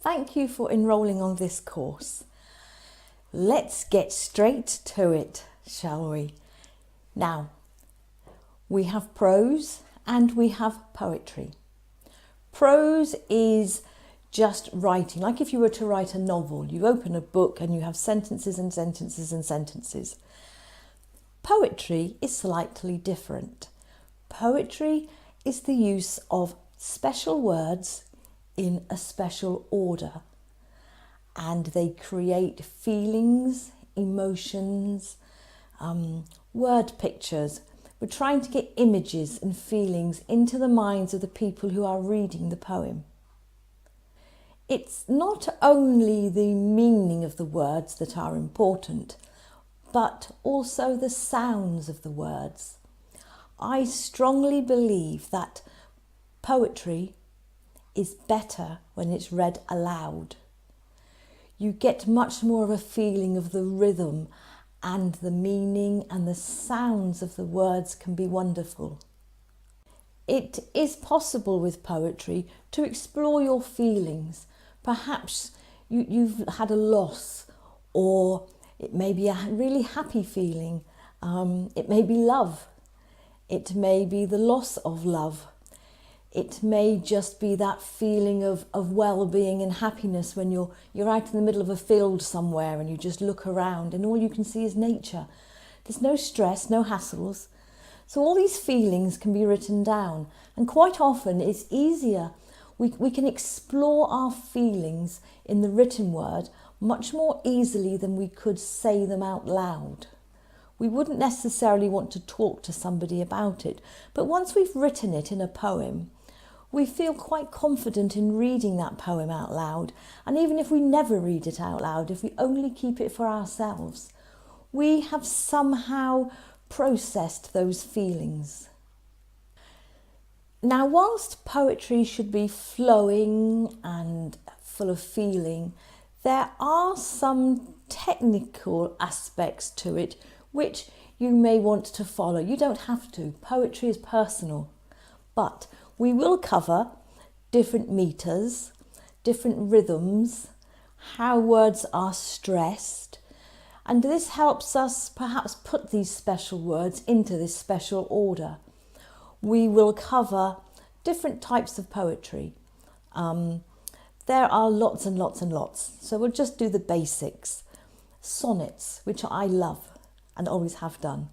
Thank you for enrolling on this course. Let's get straight to it, shall we? Now, we have prose and we have poetry. Prose is just writing, like if you were to write a novel. You open a book and you have sentences and sentences and sentences. Poetry is slightly different. Poetry is the use of special words in a special order, and they create feelings, emotions, word pictures. We're trying to get images and feelings into the minds of the people who are reading the poem. It's not only the meaning of the words that are important, but also the sounds of the words. I strongly believe that poetry is better when it's read aloud. You get much more of a feeling of the rhythm, and the meaning and the sounds of the words can be wonderful. It is possible with poetry to explore your feelings. Perhaps you've had a loss, or it may be a really happy feeling. It may be love. It may be the loss of love. It may just be that feeling of well-being and happiness when you're out in the middle of a field somewhere and you just look around and all you can see is nature. There's no stress, no hassles. So all these feelings can be written down, and quite often it's easier. We can explore our feelings in the written word much more easily than we could say them out loud. We wouldn't necessarily want to talk to somebody about it, but once we've written it in a poem, we feel quite confident in reading that poem out loud. And even if we never read it out loud, if we only keep it for ourselves, we have somehow processed those feelings. Now, whilst poetry should be flowing and full of feeling, there are some technical aspects to it which you may want to follow. You don't have to. Poetry is personal. But we will cover different meters, different rhythms, how words are stressed, and this helps us perhaps put these special words into this special order. We will cover different types of poetry. There are lots and lots and lots, so we'll just do the basics. Sonnets, which I love and always have done.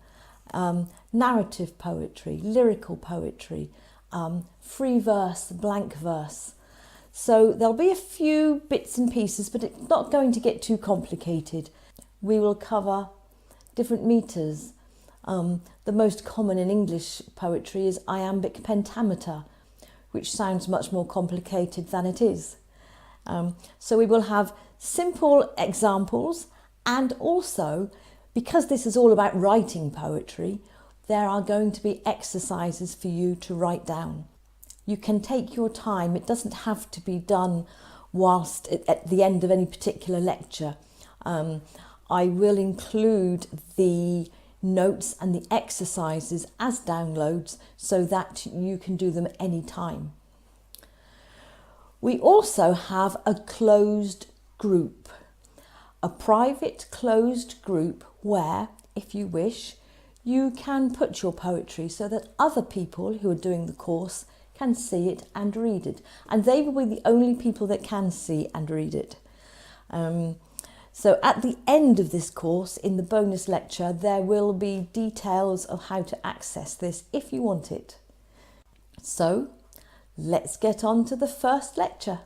Narrative poetry, lyrical poetry, free verse, blank verse. So there'll be a few bits and pieces, but it's not going to get too complicated. We will cover different meters. The most common in English poetry is iambic pentameter, which sounds much more complicated than it is. So we will have simple examples, and also, because this is all about writing poetry, there are going to be exercises for you to write down. You can take your time. It doesn't have to be done whilst at the end of any particular lecture. I will include the notes and the exercises as downloads so that you can do them any time. We also have a closed group, a private closed group where, if you wish, you can put your poetry so that other people who are doing the course can see it and read it. And they will be the only people that can see and read it. So at the end of this course, in the bonus lecture, there will be details of how to access this if you want it. So let's get on to the first lecture.